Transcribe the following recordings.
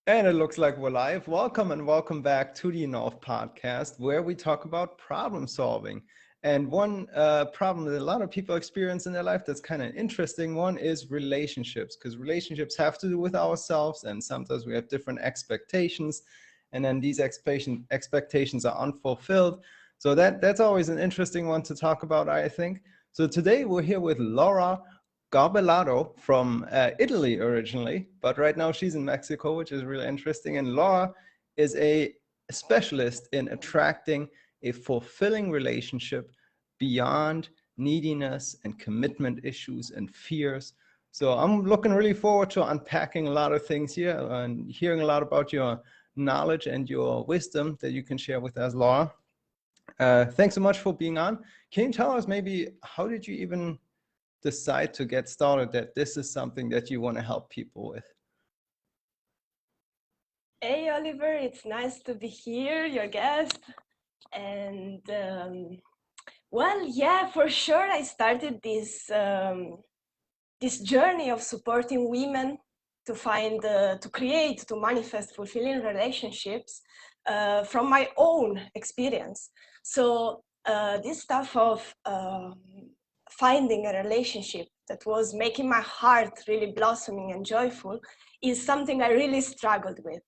And it looks like we're live. Welcome and welcome back to the Evolve podcast, where we talk about problem solving. And one problem that a lot of people experience in their life that's kind of an interesting one is relationships, because relationships have to do with ourselves, and sometimes we have different expectations, and then these expectations are unfulfilled. So that's always an interesting one to talk about, I think. So today we're here with Laura Garbelotto from Italy originally, but right now she's in Mexico, which is really interesting. And Laura is a specialist in attracting a fulfilling relationship beyond neediness and commitment issues and fears. So I'm looking really forward to unpacking a lot of things here and hearing a lot about your knowledge and your wisdom that you can share with us, Laura. Thanks so much for being on. Can you tell us maybe how did you even decide to get started that this is something that you want to help people with? Hey, Oliver, it's nice to be here, your guest. And well, yeah, for sure, I started this journey of supporting women to find, to create, to manifest fulfilling relationships from my own experience. So this stuff of finding a relationship that was making my heart really blossoming and joyful is something I really struggled with.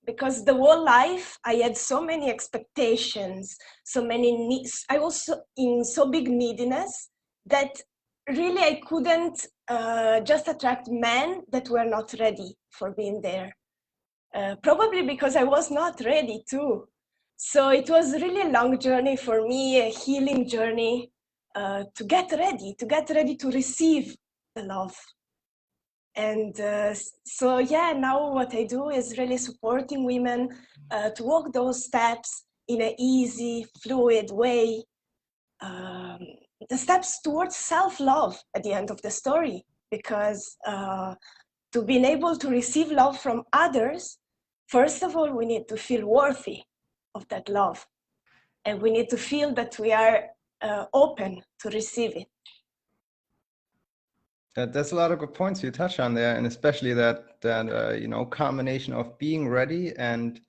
Because the whole life I had so many expectations, so many needs. I was in so big neediness that really I couldn't just attract men that were not ready for being there. Probably because I was not ready too. So it was really a long journey for me, a healing journey to get ready to receive the love. And so, yeah, now what I do is really supporting women to walk those steps in an easy, fluid way. The steps towards self-love at the end of the story, because to be able to receive love from others, first of all, we need to feel worthy of that love. And we need to feel that we are open to receive it. That's a lot of good points you touch on there, and especially that combination of being ready and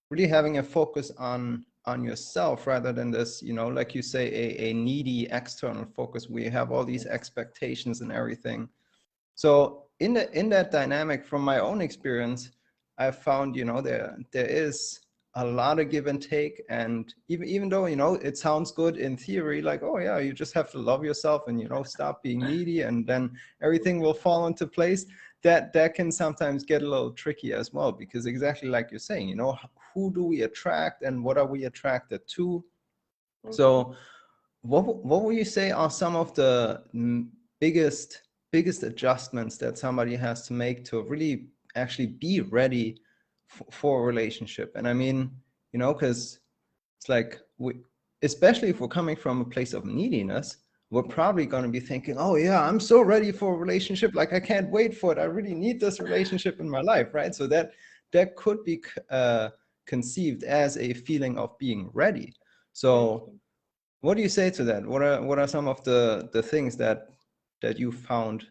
really having a focus on yourself rather than this, like you say, a needy external focus. We have all these expectations and everything. So in that dynamic, from my own experience, I've found there is a lot of give and take, and even though it sounds good in theory, like, oh yeah, you just have to love yourself and stop being needy, and then everything will fall into place. That can sometimes get a little tricky as well, because exactly like you're saying, who do we attract and what are we attracted to? So what would you say are some of the biggest adjustments that somebody has to make to really actually be ready for a relationship? And I mean, because it's like, especially if we're coming from a place of neediness, we're probably going to be thinking, oh yeah, I'm so ready for a relationship, like I can't wait for it, I really need this relationship in my life, right? So that could be conceived as a feeling of being ready. So what do you say to that? What are some of the things that you found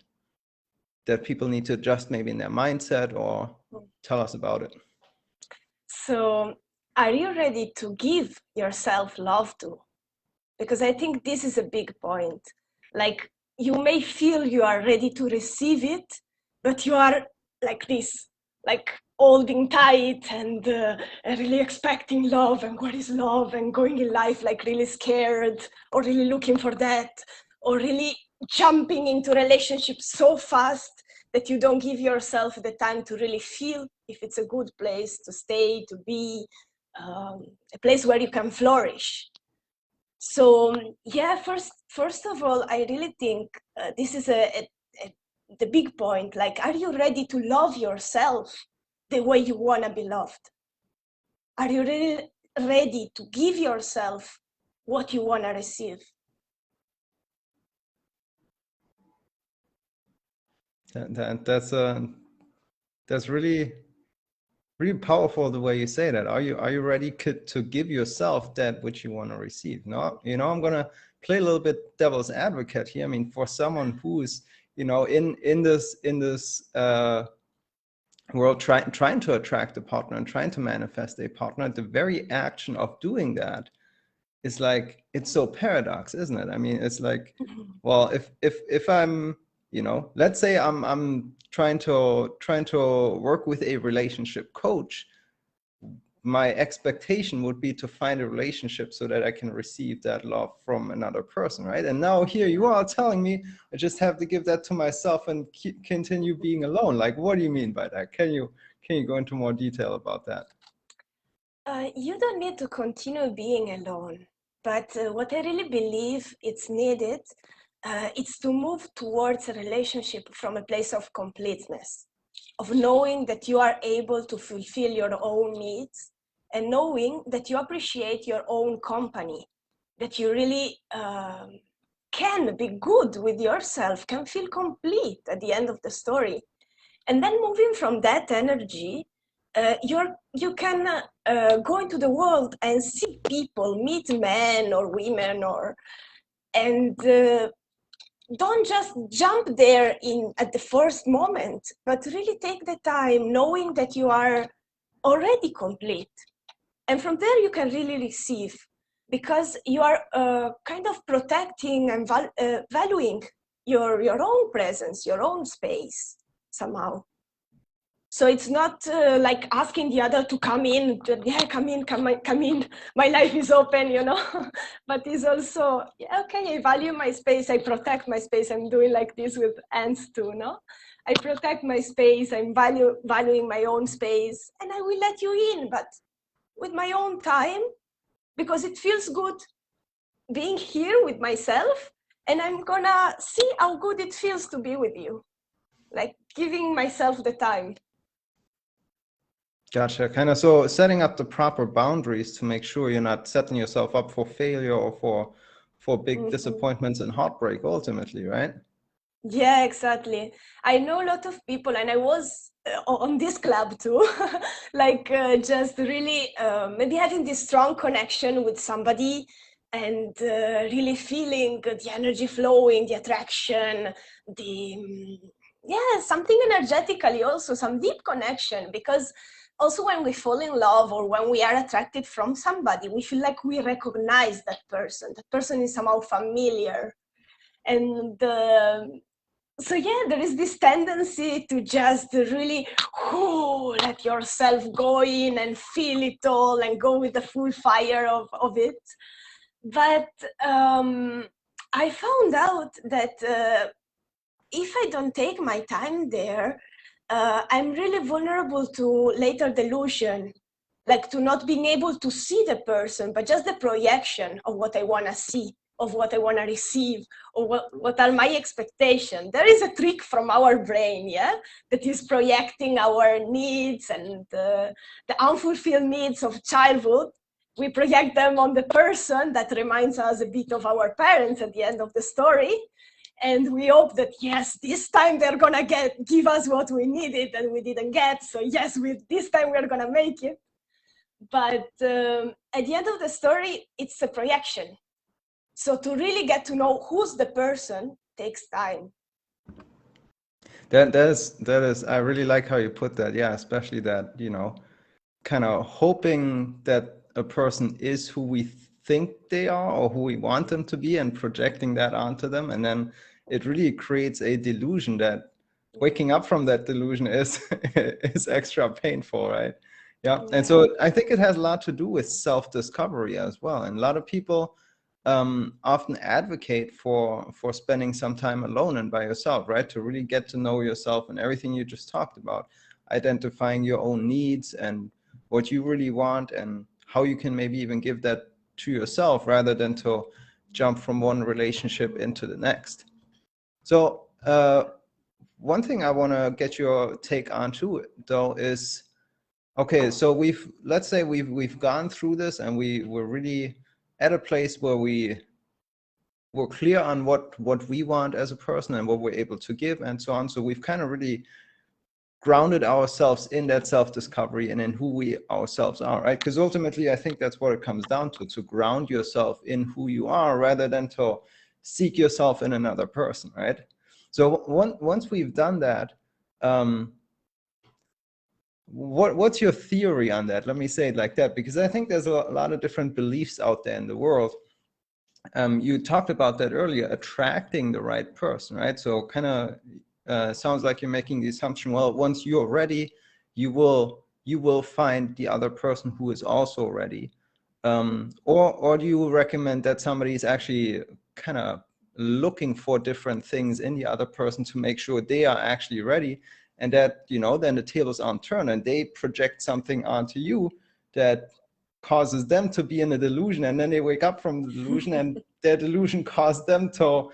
that people need to adjust maybe in their mindset, or tell us about it? So, are you ready to give yourself love to? Because I think this is a big point. Like, you may feel you are ready to receive it, but you are like this, like holding tight and really expecting love, and what is love, and going in life like really scared, or really looking for that, or really jumping into relationships so fast that you don't give yourself the time to really feel if it's a good place to stay, to be, a place where you can flourish. So yeah, first of all, I really think this is the big point. Like, are you ready to love yourself the way you want to be loved? Are you really ready to give yourself what you want to receive? That's really powerful the way you say that. Are you ready to give yourself that which you want to receive? No, I'm gonna play a little bit devil's advocate here. I mean, for someone who's in this we're all trying to attract a partner and trying to manifest a partner. The very action of doing that is like, it's so paradox, isn't it? I mean, it's like, well, if I'm, you know, let's say I'm trying to work with a relationship coach, my expectation would be to find a relationship so that I can receive that love from another person, right? And now here you are telling me I just have to give that to myself and continue being alone. Like, what do you mean by that? Can you go into more detail about that? You don't need to continue being alone, but what I really believe it's needed, it's to move towards a relationship from a place of completeness, of knowing that you are able to fulfill your own needs and knowing that you appreciate your own company, that you really can be good with yourself, can feel complete at the end of the story. And then moving from that energy, you can go into the world and see people, meet men or women, and don't just jump there at the first moment, but really take the time knowing that you are already complete. And from there you can really receive, because you are kind of protecting and valuing your own presence, your own space somehow. So it's not like asking the other to come in, yeah, come in, come in, my life is open, you know. But it's also, yeah, okay, I value my space, I protect my space. I'm doing like this with ants too, no? I protect my space, I'm valuing my own space, and I will let you in, but with my own time, because it feels good being here with myself, and I'm gonna see how good it feels to be with you, like giving myself the time. Gotcha. Kind of, so setting up the proper boundaries to make sure you're not setting yourself up for failure or for big disappointments and heartbreak ultimately, right? Yeah, exactly. I know a lot of people, and I was on this club too, like just really maybe having this strong connection with somebody and really feeling the energy flowing, the attraction, yeah, something energetically also, some deep connection. Because also when we fall in love or when we are attracted from somebody, we feel like we recognize that person. That person is somehow familiar. And so yeah, there is this tendency to just really let yourself go in and feel it all and go with the full fire of it. But I found out that if I don't take my time there, I'm really vulnerable to later delusion, like to not being able to see the person, but just the projection of what I want to see, of what I want to receive, or what are my expectations. There is a trick from our brain, yeah, that is projecting our needs and the unfulfilled needs of childhood. We project them on the person that reminds us a bit of our parents at the end of the story. And we hope that, yes, this time they're gonna give us what we needed and we didn't get. So yes, this time we're gonna make it. But at the end of the story, it's a projection. So to really get to know who's the person takes time. That is, I really like how you put that. Yeah, especially that, you know, kind of hoping that a person is who we think they are or who we want them to be and projecting that onto them. And then it really creates a delusion that waking up from that delusion is is extra painful, right? Yeah. And so I think it has a lot to do with self-discovery as well. And a lot of people often advocate for spending some time alone and by yourself, right? To really get to know yourself and everything you just talked about, identifying your own needs and what you really want and how you can maybe even give that to yourself rather than to jump from one relationship into the next. So one thing I want to get your take on too, though, is, okay, so let's say we've gone through this and we're really at a place where we're clear on what we want as a person and what we're able to give and so on. So we've kind of really grounded ourselves in that self-discovery and in who we ourselves are, right? Because ultimately, I think that's what it comes down to ground yourself in who you are rather than to seek yourself in another person, right? So once we've done that, what's your theory on that? Let me say it like that, because I think there's a lot of different beliefs out there in the world. You talked about that earlier, attracting the right person, right? So kind of sounds like you're making the assumption, well, once you're ready, you will find the other person who is also ready. Or do you recommend that somebody is actually kind of looking for different things in the other person to make sure they are actually ready, and that, you know, then the tables aren't turned and they project something onto you that causes them to be in a delusion, and then they wake up from the delusion and their delusion caused them to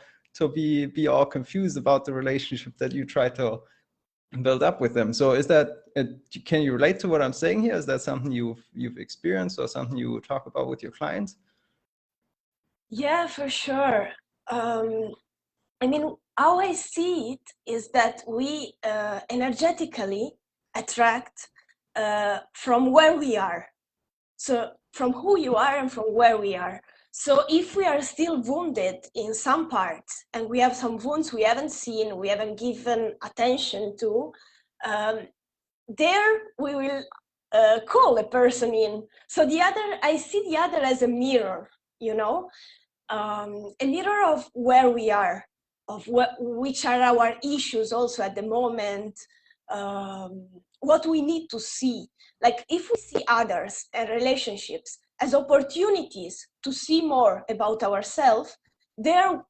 be all confused about the relationship that you try to build up with them. So is that, can you relate to what I'm saying here? Is that something you've experienced or something you talk about with your clients? Yeah, for sure. I mean, how I see it is that we energetically attract from where we are. So from who you are and from where we are. So if we are still wounded in some parts and we have some wounds we haven't seen, we haven't given attention to, there we will call a person in. So the other, I see the other as a mirror, you know, a mirror of where we are, of which are our issues also at the moment, what we need to see. Like if we see others and relationships as opportunities to see more about ourselves, there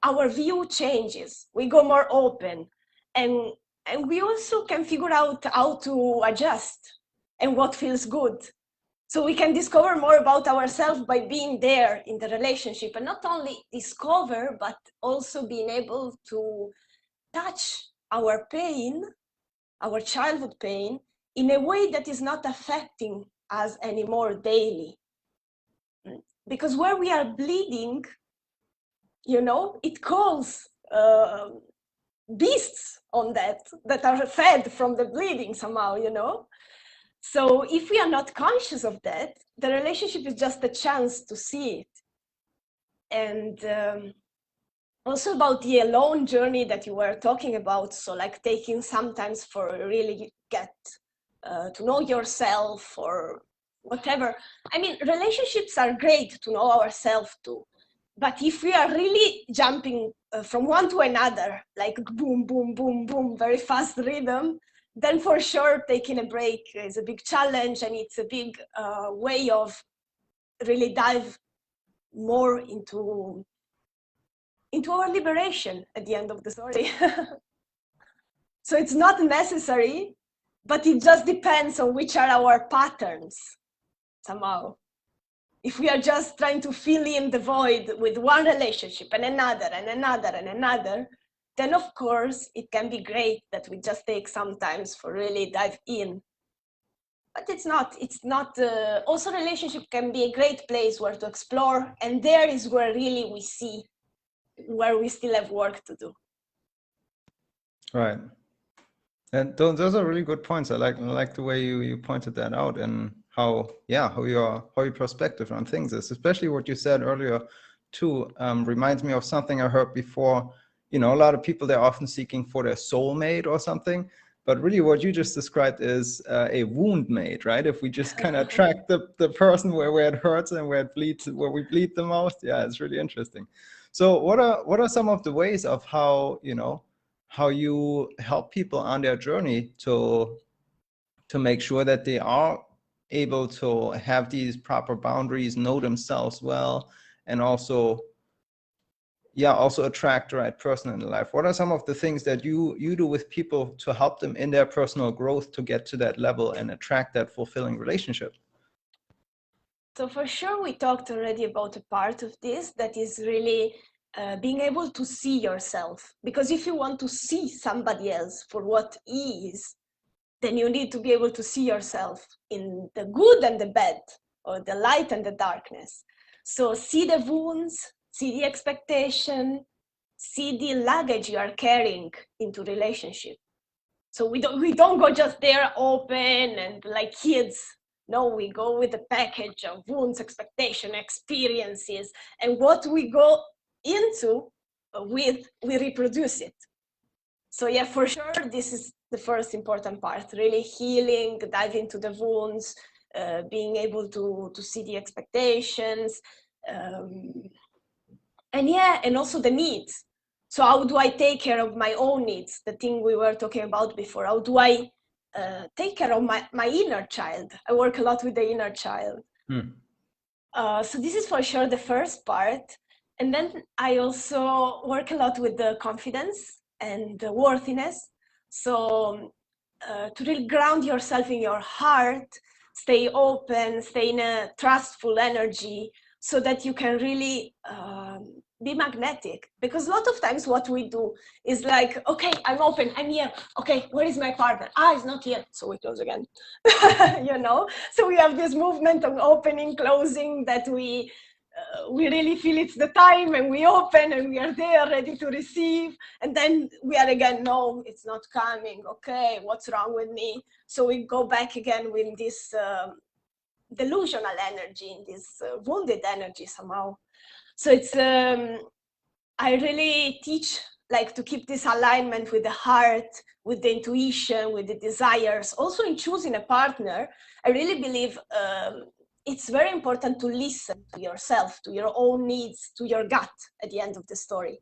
our view changes. We go more open, and we also can figure out how to adjust and what feels good. So we can discover more about ourselves by being there in the relationship, and not only discover, but also being able to touch our pain, our childhood pain, in a way that is not affecting us anymore daily. Because where we are bleeding, you know, it calls beasts on that are fed from the bleeding somehow, you know. So if we are not conscious of that, the relationship is just a chance to see it. And also about the alone journey that you were talking about, so like taking sometimes for really get to know yourself or whatever. I mean, relationships are great to know ourselves too. But if we are really jumping from one to another, like boom, boom, boom, boom, very fast rhythm, then for sure taking a break is a big challenge, and it's a big way of really dive more into our liberation at the end of the story. So it's not necessary, but it just depends on which are our patterns somehow. If we are just trying to fill in the void with one relationship and another and another and another, then of course it can be great that we just take some time for really dive in. But it's not, also relationship can be a great place where to explore, and there is where really we see where we still have work to do. Right. And those are really good points. I like the way you pointed that out, and how your perspective on things is, especially what you said earlier too, reminds me of something I heard before. You know, a lot of people, they're often seeking for their soulmate or something, but really what you just described is a wound mate, right? If we just kind of track the person where it hurts and where it bleeds, where we bleed the most. Yeah, it's really interesting. So what are some of the ways of how, you know, how you help people on their journey to make sure that they are able to have these proper boundaries, know themselves well, and also attract the right person in their life? What are some of the things that you do with people to help them in their personal growth to get to that level and attract that fulfilling relationship? So for sure, we talked already about a part of this that is really being able to see yourself. Because if you want to see somebody else for what he is, then you need to be able to see yourself in the good and the bad, or the light and the darkness. So see the wounds, see the expectation, see the luggage you are carrying into relationship. So we don't go just there open and like kids. No, we go with a package of wounds, expectation, experiences, and what we go into with, we reproduce it. So yeah, for sure, this is the first important part, really healing, diving into the wounds, being able to see the expectations, and also the needs. So how do I take care of my own needs? The thing we were talking about before. How do I take care of my inner child? I work a lot with the inner child. So this is for sure the first part. And then I also work a lot with the confidence and the worthiness. So to really ground yourself in your heart, stay open, stay in a trustful energy, so that you can really be magnetic. Because a lot of times what we do is like, okay, I'm open, I'm here. Okay, where is my partner? Ah, he's not here. So we close again, you know? So we have this movement of opening, closing, that we really feel it's the time, and we open and we are there ready to receive. And then we are again, no, it's not coming. Okay, what's wrong with me? So we go back again with this delusional energy, in this wounded energy somehow. So it's I really teach like to keep this alignment with the heart, with the intuition, with the desires. Also in choosing a partner, I really believe it's very important to listen to yourself, to your own needs, to your gut at the end of the story.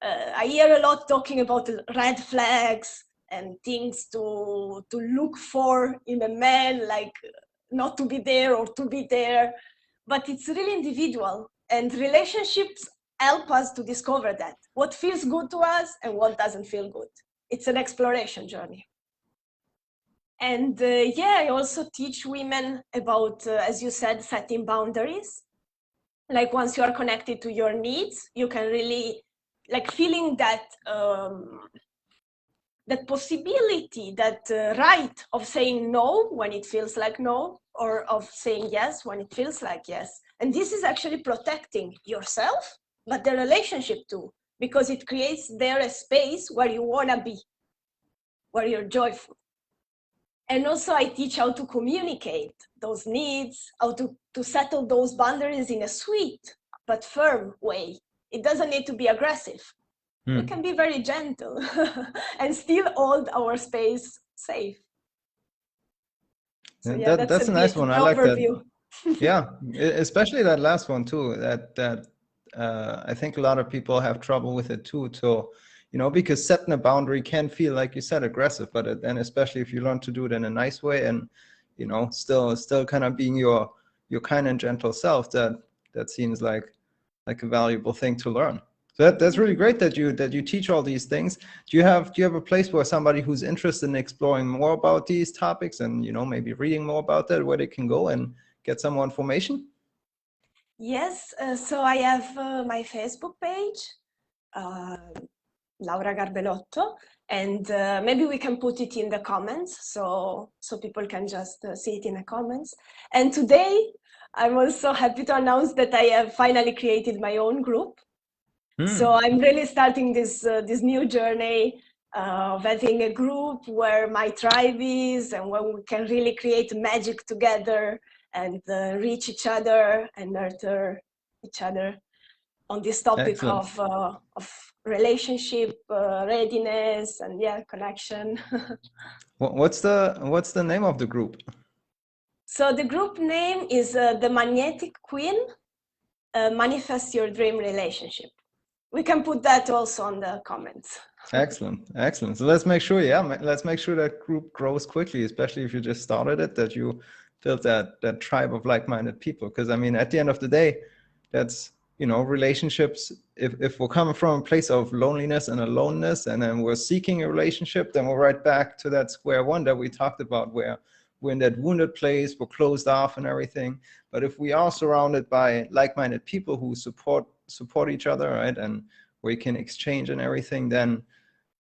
I hear a lot talking about red flags and things to look for in a man, like not to be there or to be there, but it's really individual, and relationships help us to discover that, what feels good to us and what doesn't feel good. It's an exploration journey. And I also teach women about, as you said, setting boundaries. Like once you are connected to your needs, you can really, like feeling that that possibility, that right of saying no when it feels like no, or of saying yes when it feels like yes. And this is actually protecting yourself, but the relationship too, because it creates there a space where you want to be, where you're joyful. And also I teach how to communicate those needs, how to settle those boundaries in a sweet but firm way. It doesn't need to be aggressive. We can be very gentle and still hold our space safe. So yeah, that's a nice one. I like overview. that. Yeah, especially that last one too. That I think a lot of people have trouble with it too. So, you know, because setting a boundary can feel, like you said, aggressive, but then especially if you learn to do it in a nice way, and you know, still kind of being your kind and gentle self, that seems like a valuable thing to learn. So that's really great that you teach all these things. Do you have a place where somebody who's interested in exploring more about these topics, and you know, maybe reading more about that, where they can go and get some more information? Yes, so I have my Facebook page, Laura Garbelotto, and maybe we can put it in the comments so people can just see it in the comments. And today I'm also happy to announce that I have finally created my own group. So I'm really starting this new journey of having a group where my tribe is, and where we can really create magic together and reach each other and nurture each other on this topic of relationship readiness and connection. What's the name of the group? So the group name is the Magnetic Queen Manifest Your Dream Relationship. We can put that also on the comments. Excellent. So let's make sure, let's make sure that group grows quickly, especially if you just started it, that you build that tribe of like-minded people. Because I mean, at the end of the day, that's, you know, relationships, if we're coming from a place of loneliness and aloneness, and then we're seeking a relationship, then we're right back to that square one that we talked about, where we're in that wounded place, we're closed off and everything. But if we are surrounded by like-minded people who support each other, right, and we can exchange and everything, then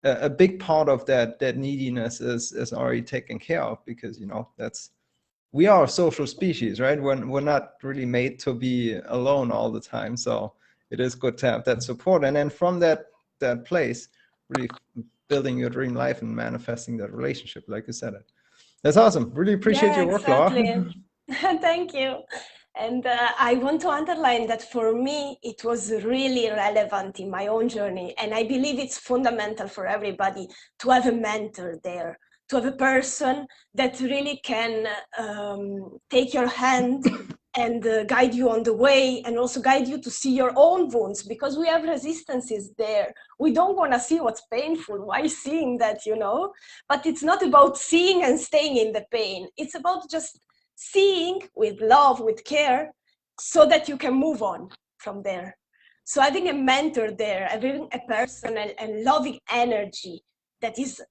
a big part of that neediness is already taken care of, because, you know, we are a social species, right? We're not really made to be alone all the time. So it is good to have that support. And then from that place, really building your dream life and manifesting that relationship, like you said it. That's awesome. Really appreciate your work, Laura. Exactly. Thank you. And I want to underline that for me, it was really relevant in my own journey. And I believe it's fundamental for everybody to have a mentor there, to have a person that really can take your hand and guide you on the way, and also guide you to see your own wounds, because we have resistances there. We don't want to see what's painful. Why seeing that, you know? But it's not about seeing and staying in the pain. It's about just seeing with love, with care, so that you can move on from there. So having a mentor there, having a person and loving energy that is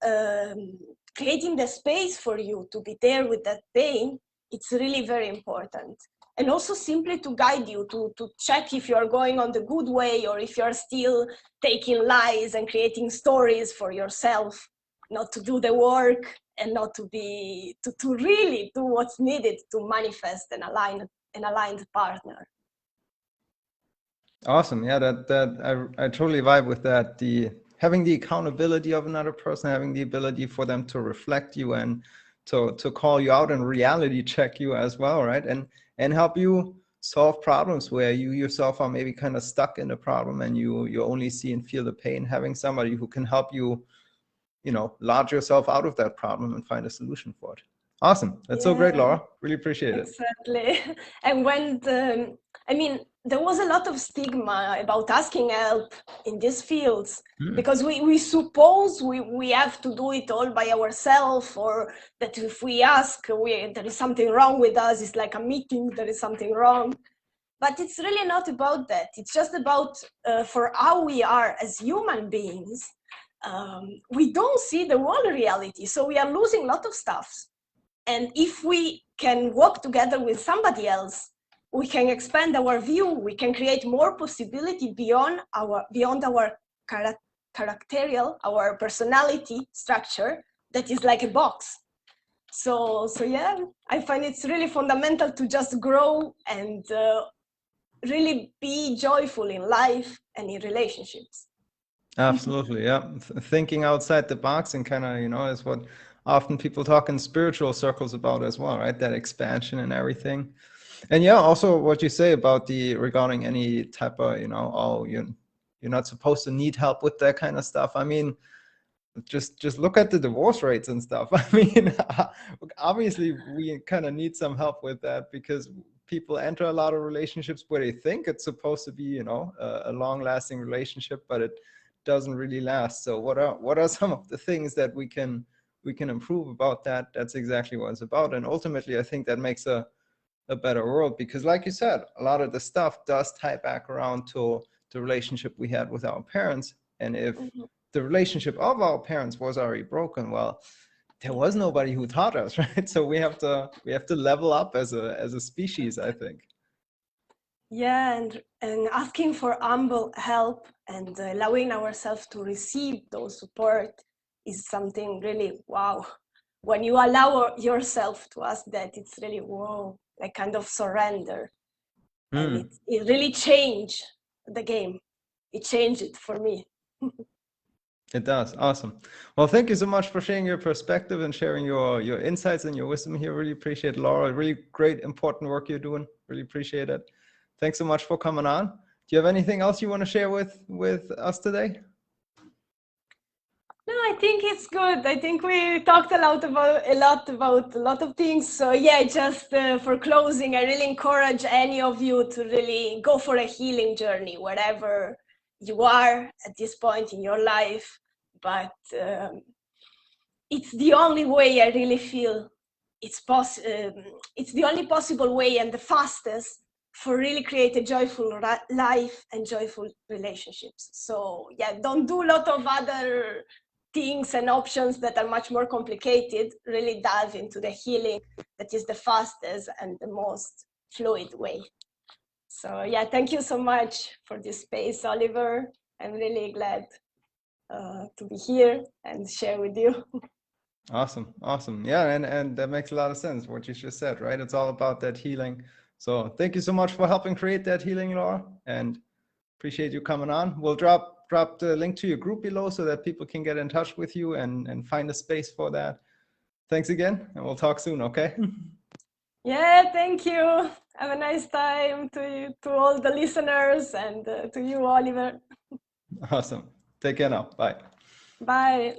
creating the space for you to be there with that pain, it's really very important. And also simply to guide you, to check if you're going on the good way, or if you're still taking lies and creating stories for yourself, not to do the work and not to be, to really do what's needed to manifest an aligned partner. Awesome. Yeah, I totally vibe with that. Having the accountability of another person, having the ability for them to reflect you and to call you out and reality check you as well, right? And help you solve problems where you yourself are maybe kind of stuck in the problem and you only see and feel the pain. Having somebody who can help you, lodge yourself out of that problem and find a solution for it. Awesome. That's so great, Laura. Really appreciate it. Exactly. And when there was a lot of stigma about asking help in these fields, because we suppose we have to do it all by ourselves, or that if we ask, there is something wrong with us. It's like a meeting, there is something wrong. But it's really not about that. It's just about for how we are as human beings. We don't see the whole reality, so we are losing a lot of stuff. And if we can work together with somebody else, we can expand our view. We can create more possibility beyond our characterial, our personality structure that is like a box. So yeah, I find it's really fundamental to just grow and really be joyful in life and in relationships. Absolutely, yeah. Thinking outside the box and kind of, is what often people talk in spiritual circles about as well, right? That expansion and everything. And yeah, also what you say about regarding any type of, oh, you're not supposed to need help with that kind of stuff. I mean, just look at the divorce rates and stuff. I mean, obviously we kind of need some help with that, because people enter a lot of relationships where they think it's supposed to be, a long-lasting relationship, but it doesn't really last. So what are some of the things that we can improve about that? That's exactly what it's about. And ultimately, I think that makes a better world, because like you said, a lot of the stuff does tie back around to the relationship we had with our parents. And if the relationship of our parents was already broken, well, there was nobody who taught us, right? So we have to level up as a species, I think. Yeah, and asking for humble help and allowing ourselves to receive those support is something really wow. When you allow yourself to ask that, it's really wow, like kind of surrender. And it really changed the game. It changed it for me. It does. Awesome. Well, thank you so much for sharing your perspective and sharing your insights and your wisdom here. Really appreciate it, Laura. Really great, important work you're doing. Really appreciate it. Thanks so much for coming on. Do you have anything else you want to share with us today? No, I think it's good. I think we talked a lot about a lot of things. So yeah, just for closing, I really encourage any of you to really go for a healing journey wherever you are at this point in your life. But it's the only way I really feel it's the only possible way and the fastest for really create a joyful life and joyful relationships. So yeah, don't do a lot of other things and options that are much more complicated. Really dive into the healing that is the fastest and the most fluid way. So yeah, thank you so much for this space, Oliver. I'm really glad to be here and share with you. Awesome. Yeah, and that makes a lot of sense what you just said, right? It's all about that healing. So thank you so much for helping create that healing, Laura, and appreciate you coming on. We'll drop the link to your group below so that people can get in touch with you and find a space for that. Thanks again, and we'll talk soon, okay? Yeah, thank you. Have a nice time to you, to all the listeners, and to you, Oliver. Awesome. Take care now. Bye. Bye.